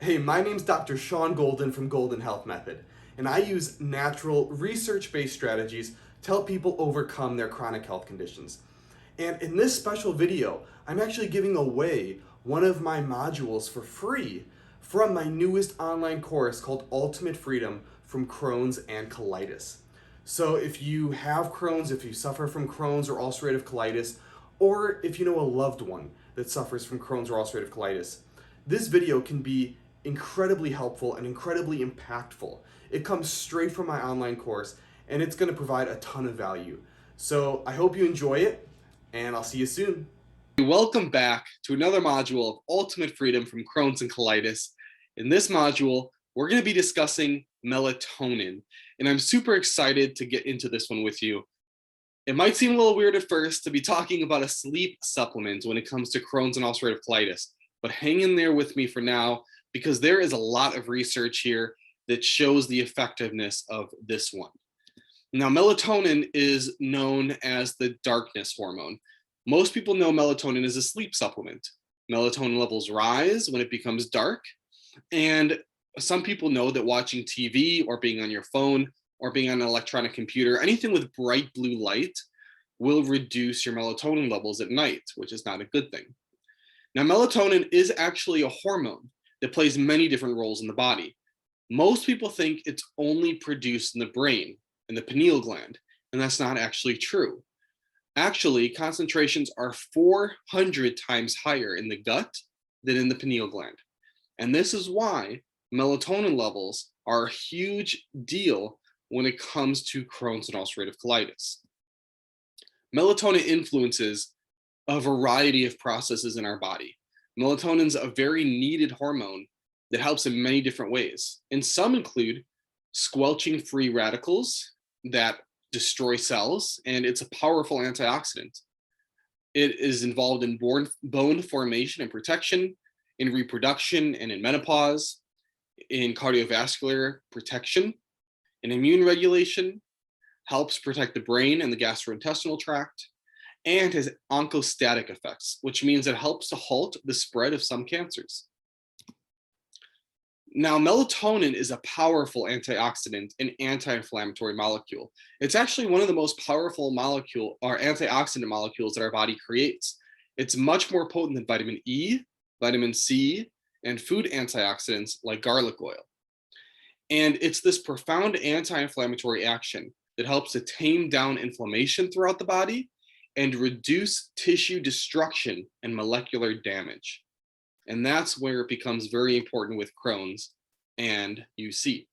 Hey, my name's Dr. Sean Golden from Golden Health Method, and I use natural, research-based strategies to help people overcome their chronic health conditions. And in this special video, I'm actually giving away one of my modules for free from my newest online course called Ultimate Freedom from Crohn's and Colitis. So if you have Crohn's, if you suffer from Crohn's or ulcerative colitis, or if you know a loved one that suffers from Crohn's or ulcerative colitis, this video can be incredibly helpful and incredibly impactful. It comes straight from my online course and it's going to provide a ton of value. So I hope you enjoy it and I'll see you soon. Welcome back to another module of Ultimate Freedom from Crohn's and Colitis. In this module, we're going to be discussing melatonin, and I'm super excited to get into this one with you. It might seem a little weird at first to be talking about a sleep supplement when it comes to Crohn's and ulcerative colitis, but hang in there with me for now because there is a lot of research here that shows the effectiveness of this one. Now, melatonin is known as the darkness hormone. Most people know melatonin is a sleep supplement. Melatonin levels rise when it becomes dark, and some people know that watching TV or being on your phone or being on an electronic computer, anything with bright blue light will reduce your melatonin levels at night, which is not a good thing. Now, melatonin is actually a hormone that plays many different roles in the body. Most people think it's only produced in the brain, in the pineal gland, and that's not actually true. Actually, concentrations are 400 times higher in the gut than in the pineal gland. And this is why melatonin levels are a huge deal when it comes to Crohn's and ulcerative colitis. Melatonin influences a variety of processes in our body. Melatonin is a very needed hormone that helps in many different ways. And some include squelching free radicals that destroy cells, and it's a powerful antioxidant. It is involved in bone formation and protection, in reproduction and in menopause, in cardiovascular protection, in immune regulation, helps protect the brain and the gastrointestinal tract, and has oncostatic effects, which means it helps to halt the spread of some cancers. Now, melatonin is a powerful antioxidant and anti-inflammatory molecule. It's actually one of the most powerful antioxidant molecules that our body creates. It's much more potent than vitamin E, vitamin C, and food antioxidants like garlic oil. And it's this profound anti-inflammatory action that helps to tame down inflammation throughout the body and reduce tissue destruction and molecular damage. And that's where it becomes very important with Crohn's and UC.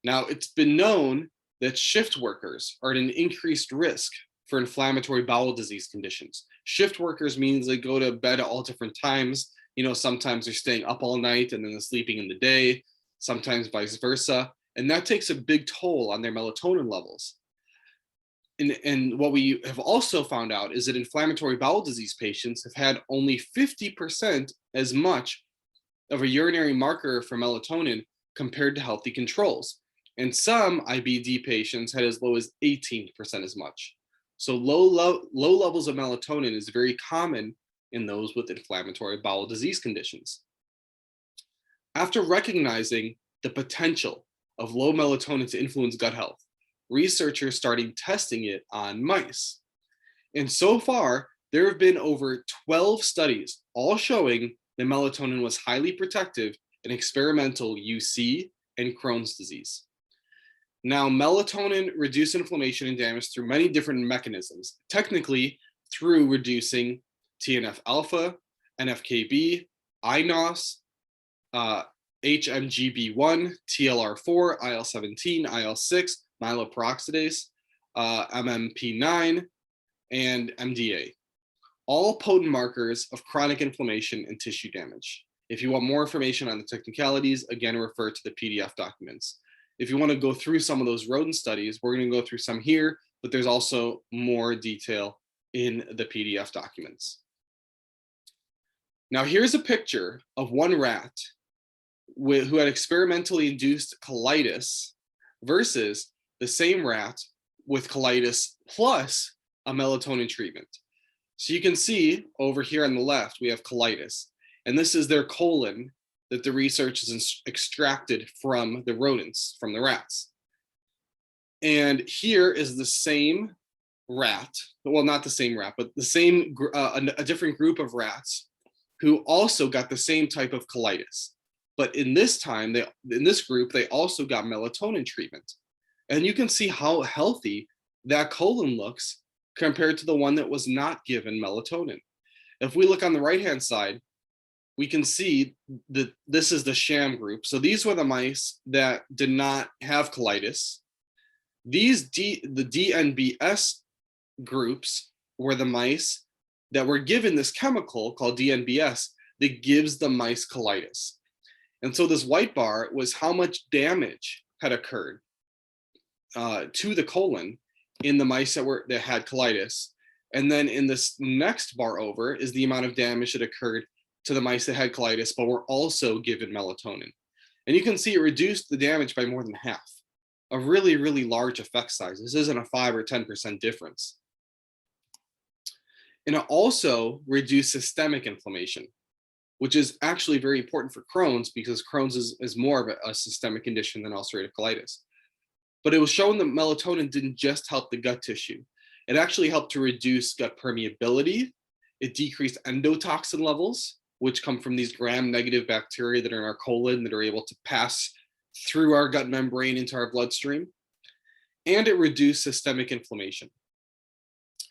Now, it's been known that shift workers are at an increased risk for inflammatory bowel disease conditions. Shift workers means they go to bed at all different times. You know, sometimes they're staying up all night and then they're sleeping in the day, sometimes vice versa. And that takes a big toll on their melatonin levels. And what we have also found out is that inflammatory bowel disease patients have had only 50% as much of a urinary marker for melatonin compared to healthy controls. And some IBD patients had as low as 18% as much. So low levels of melatonin is very common in those with inflammatory bowel disease conditions. After recognizing the potential of low melatonin to influence gut health, researchers started testing it on mice. And so far, there have been over 12 studies, all showing that melatonin was highly protective in experimental UC and Crohn's disease. Now, melatonin reduces inflammation and damage through many different mechanisms, technically through reducing TNF alpha, NFKB, INOS, HMGB1, TLR4, IL-17, IL-6, myeloperoxidase, MMP9, and MDA. All potent markers of chronic inflammation and tissue damage. If you want more information on the technicalities, again, refer to the PDF documents. If you want to go through some of those rodent studies, we're going to go through some here, but there's also more detail in the PDF documents. Now, here's a picture of one rat who had experimentally induced colitis versus the same rat with colitis plus a melatonin treatment. So you can see over here on the left, we have colitis, and this is their colon that the research is extracted from the rodents, from the rats. And here is the same rat, well, not the same rat, but the same, a different group of rats who also got the same type of colitis. But in this time, in this group, they also got melatonin treatment. And you can see how healthy that colon looks compared to the one that was not given melatonin. If we look on the right-hand side, we can see that this is the sham group. So these were the mice that did not have colitis. The DNBS groups were the mice that were given this chemical called DNBS that gives the mice colitis. And so this white bar was how much damage had occurred to the colon in the mice that had colitis. And then in this next bar over is the amount of damage that occurred to the mice that had colitis, but were also given melatonin. And you can see it reduced the damage by more than half. A really, really large effect size. This isn't a 5 or 10% difference. And it also reduced systemic inflammation, which is actually very important for Crohn's, because Crohn's is more of a systemic condition than ulcerative colitis. But it was shown that melatonin didn't just help the gut tissue. It actually helped to reduce gut permeability. It decreased endotoxin levels, which come from these gram-negative bacteria that are in our colon that are able to pass through our gut membrane into our bloodstream. And it reduced systemic inflammation.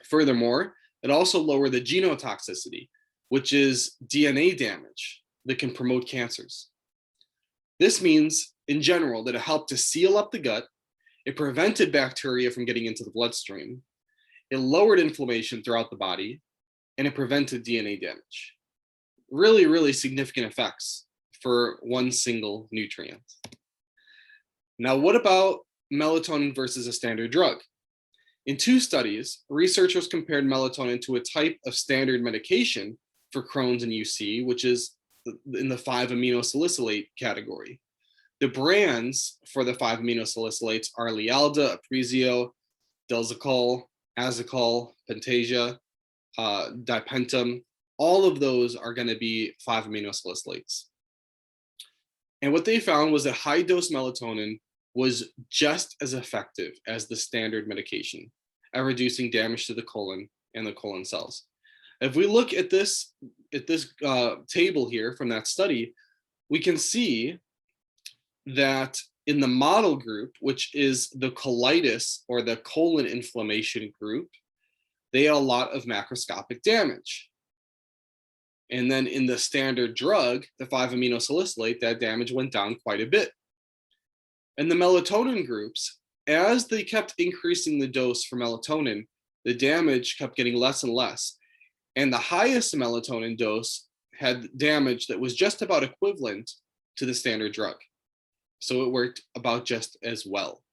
Furthermore, it also lowered the genotoxicity, which is DNA damage that can promote cancers. This means, in general, that it helped to seal up the gut, it prevented bacteria from getting into the bloodstream, it lowered inflammation throughout the body, and it prevented DNA damage. Really, really significant effects for one single nutrient. Now, what about melatonin versus a standard drug? In 2 studies, researchers compared melatonin to a type of standard medication for Crohn's and UC, which is in the 5-aminosalicylate category. The brands for the 5-aminosalicylates are Lialda, Aprisio, Delzacol, Azicol, Pentasia, Dipentum. All of those are going to be 5-aminosalicylates. And what they found was that high-dose melatonin was just as effective as the standard medication at reducing damage to the colon and the colon cells. If we look at this table here from that study, we can see that in the model group, which is the colitis or the colon inflammation group, they had a lot of macroscopic damage. And then in the standard drug, the 5-aminosalicylate, that damage went down quite a bit. And the melatonin groups, as they kept increasing the dose for melatonin, the damage kept getting less and less. And the highest melatonin dose had damage that was just about equivalent to the standard drug. So it worked about just as well.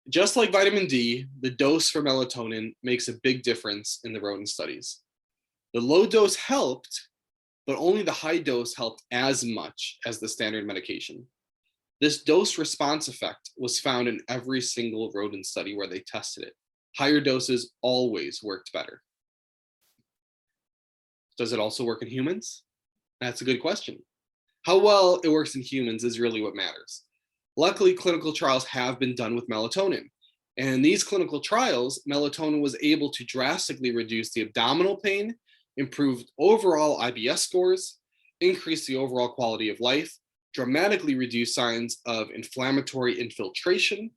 Just like vitamin D, the dose for melatonin makes a big difference in the rodent studies. The low dose helped, but only the high dose helped as much as the standard medication. This dose response effect was found in every single rodent study where they tested it. Higher doses always worked better. Does it also work in humans? That's a good question. How well it works in humans is really what matters. Luckily, clinical trials have been done with melatonin. And in these clinical trials, melatonin was able to drastically reduce the abdominal pain, improve overall IBS scores, increase the overall quality of life, dramatically reduce signs of inflammatory infiltration,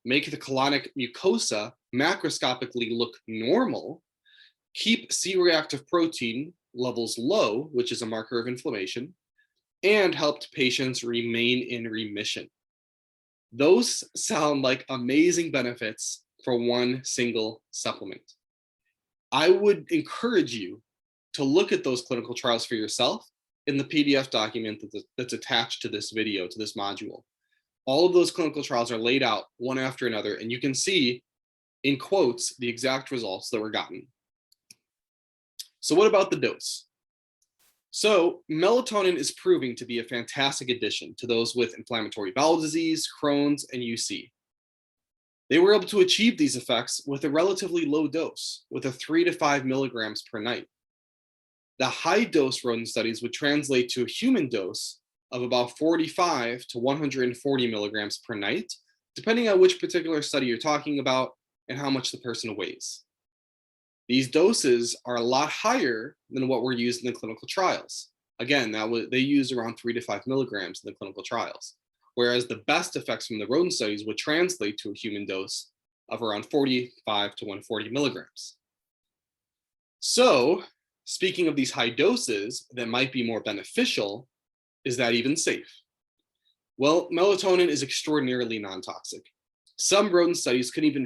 make the colonic mucosa macroscopically look normal, keep C-reactive protein levels low, which is a marker of inflammation, and helped patients remain in remission. Those sound like amazing benefits for one single supplement. I would encourage you to look at those clinical trials for yourself in the PDF document that's attached to this video, to this module. All of those clinical trials are laid out one after another, and you can see in quotes the exact results that were gotten. So what about the dose? So melatonin is proving to be a fantastic addition to those with inflammatory bowel disease, Crohn's, and UC. They were able to achieve these effects with a relatively low dose, with a 3 to 5 milligrams per night. The high dose rodent studies would translate to a human dose of about 45 to 140 milligrams per night, depending on which particular study you're talking about and how much the person weighs. These doses are a lot higher than what were used in the clinical trials. Again, they used around 3 to 5 milligrams in the clinical trials, whereas the best effects from the rodent studies would translate to a human dose of around 45 to 140 milligrams. So, speaking of these high doses that might be more beneficial, is that even safe? Well, melatonin is extraordinarily non-toxic. Some rodent studies couldn't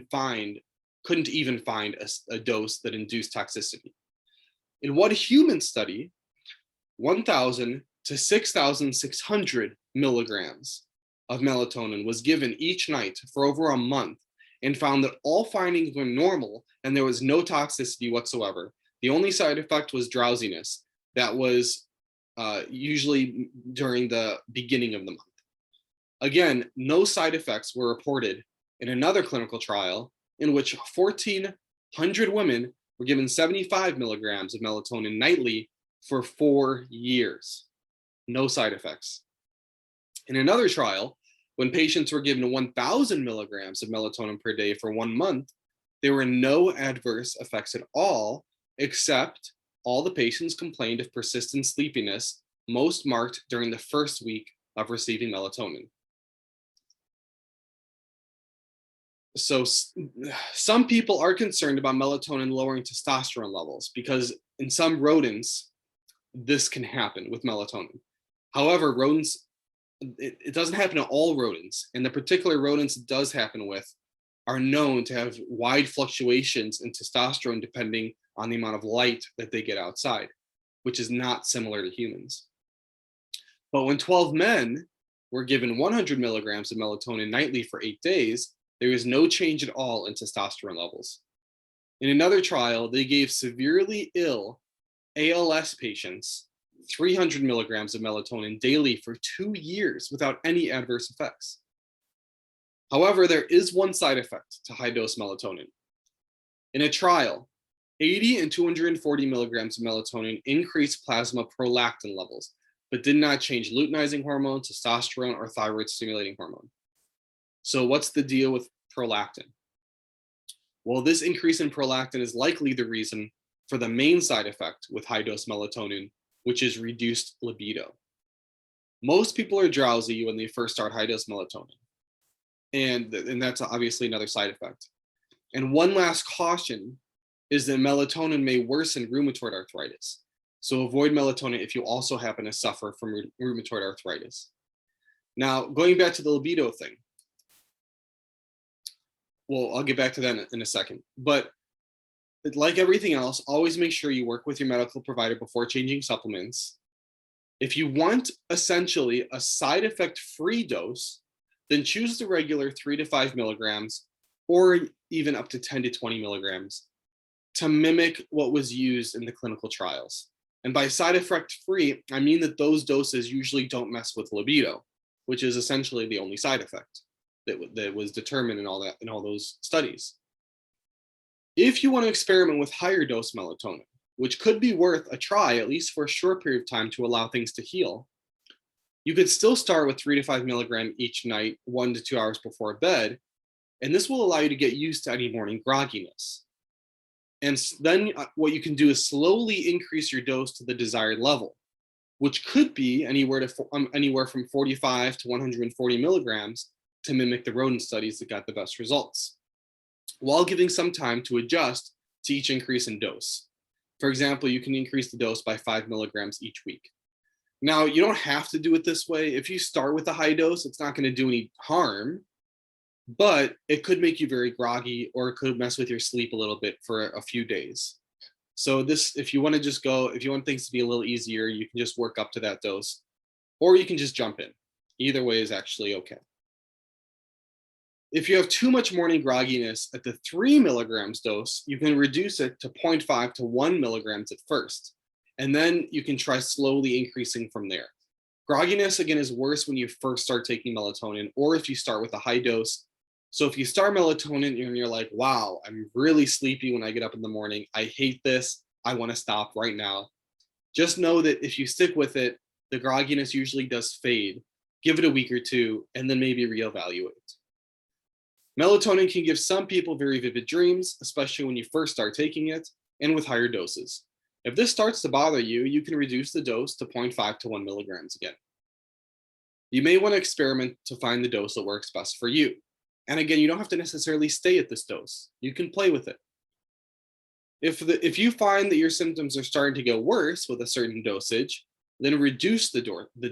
even find a dose that induced toxicity. In one human study, 1,000 to 6,600 milligrams of melatonin was given each night for over a month and found that all findings were normal and there was no toxicity whatsoever. The only side effect was drowsiness. That was usually during the beginning of the month. Again, no side effects were reported in another clinical trial in which 1,400 women were given 75 milligrams of melatonin nightly for 4 years. No side effects. In another trial, when patients were given 1,000 milligrams of melatonin per day for 1 month, there were no adverse effects at all, except all the patients complained of persistent sleepiness, most marked during the first week of receiving melatonin. So some people are concerned about melatonin lowering testosterone levels because in some rodents, this can happen with melatonin. However, rodents, it doesn't happen to all rodents, and the particular rodents it does happen with are known to have wide fluctuations in testosterone depending on the amount of light that they get outside, which is not similar to humans. But when 12 men were given 100 milligrams of melatonin nightly for 8 days, there was no change at all in testosterone levels. In another trial, they gave severely ill ALS patients 300 milligrams of melatonin daily for 2 years without any adverse effects. However, there is one side effect to high dose melatonin. In a trial, 80 and 240 milligrams of melatonin increased plasma prolactin levels, but did not change luteinizing hormone, testosterone, or thyroid stimulating hormone. So what's the deal with prolactin? Well, this increase in prolactin is likely the reason for the main side effect with high dose melatonin, which is reduced libido. Most people are drowsy when they first start high dose melatonin. And that's obviously another side effect. And one last caution is that melatonin may worsen rheumatoid arthritis. So avoid melatonin if you also happen to suffer from rheumatoid arthritis. Now, going back to the libido thing. Well, I'll get back to that in a second. But like everything else, always make sure you work with your medical provider before changing supplements. If you want essentially a side effect-free dose, then choose the regular 3 to 5 milligrams or even up to 10 to 20 milligrams to mimic what was used in the clinical trials. And by side effect-free, I mean that those doses usually don't mess with libido, which is essentially the only side effect that was determined in all those studies. If you want to experiment with higher dose melatonin, which could be worth a try at least for a short period of time to allow things to heal, you could still start with 3 to 5 milligram each night, 1 to 2 hours before bed, and this will allow you to get used to any morning grogginess. And then what you can do is slowly increase your dose to the desired level, which could be anywhere from 45 to 140 milligrams to mimic the rodent studies that got the best results, while giving some time to adjust to each increase in dose. For example, you can increase the dose by 5 milligrams each week. Now, you don't have to do it this way. If you start with a high dose, it's not going to do any harm, but it could make you very groggy or it could mess with your sleep a little bit for a few days. So if you want things to be a little easier, you can just work up to that dose, or you can just jump in. Either way is actually okay. If you have too much morning grogginess at the 3 milligrams dose, you can reduce it to 0.5 to 1 milligrams at first, and then you can try slowly increasing from there. Grogginess, again, is worse when you first start taking melatonin or if you start with a high dose. So if you start melatonin and you're like, wow, I'm really sleepy when I get up in the morning, I hate this, I want to stop right now, Just know that if you stick with it, the grogginess usually does fade. Give it a week or two, and then maybe reevaluate. Melatonin can give some people very vivid dreams, especially when you first start taking it, and with higher doses. If this starts to bother you, you can reduce the dose to 0.5 to 1 milligrams again. You may want to experiment to find the dose that works best for you. And again, you don't have to necessarily stay at this dose. You can play with it. If you find that your symptoms are starting to get worse with a certain dosage, then reduce the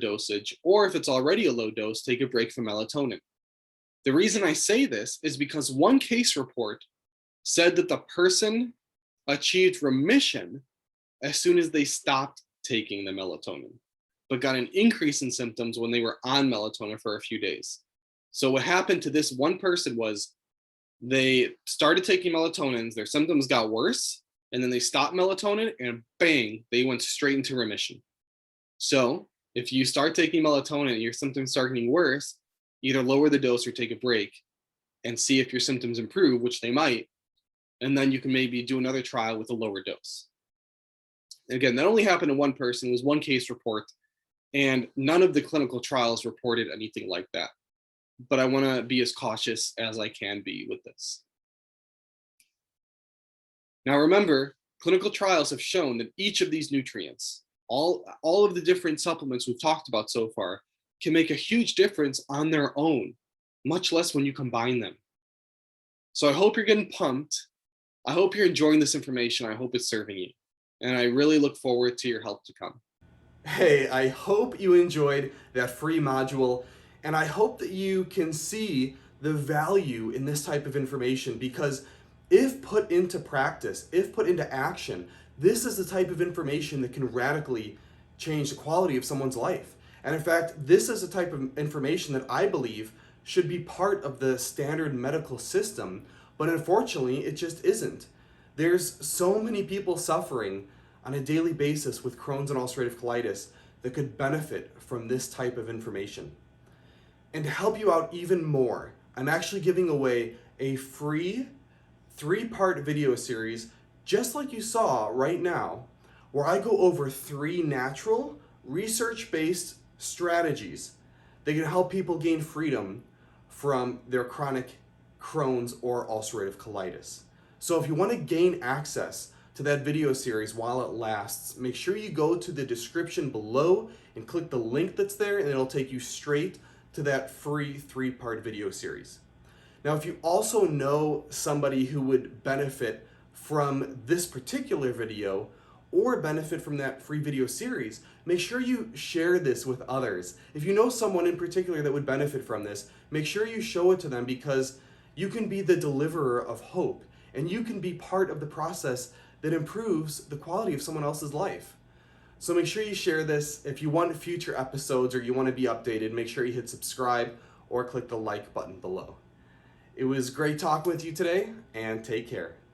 dosage, or if it's already a low dose, take a break from melatonin. The reason I say this is because one case report said that the person achieved remission as soon as they stopped taking the melatonin, but got an increase in symptoms when they were on melatonin for a few days. So what happened to this one person was they started taking melatonins, their symptoms got worse, and then they stopped melatonin and bang, they went straight into remission. So if you start taking melatonin and your symptoms start getting worse, either lower the dose or take a break and see if your symptoms improve, which they might, and then you can maybe do another trial with a lower dose. Again, that only happened to one person. It was one case report, and none of the clinical trials reported anything like that. But I want to be as cautious as I can be with this. Now remember, clinical trials have shown that each of these nutrients, all of the different supplements we've talked about so far, can make a huge difference on their own, much less when you combine them. So I hope you're getting pumped. I hope you're enjoying this information. I hope it's serving you. And I really look forward to your help to come. Hey, I hope you enjoyed that free module, and I hope that you can see the value in this type of information, because if put into practice, if put into action, this is the type of information that can radically change the quality of someone's life. And in fact, this is the type of information that I believe should be part of the standard medical system, but unfortunately, it just isn't. There's so many people suffering on a daily basis with Crohn's and ulcerative colitis that could benefit from this type of information. And to help you out even more, I'm actually giving away a free 3-part video series, just like you saw right now, where I go over 3 natural, research-based strategies that can help people gain freedom from their chronic Crohn's or ulcerative colitis. So if you want to gain access to that video series while it lasts, make sure you go to the description below and click the link that's there, and it'll take you straight to that free 3-part video series. Now, if you also know somebody who would benefit from this particular video or benefit from that free video series, make sure you share this with others. If you know someone in particular that would benefit from this, make sure you show it to them, because you can be the deliverer of hope, and you can be part of the process that improves the quality of someone else's life. So make sure you share this. If you want future episodes or you want to be updated, make sure you hit subscribe or click the like button below. It was great talking with you today, and take care.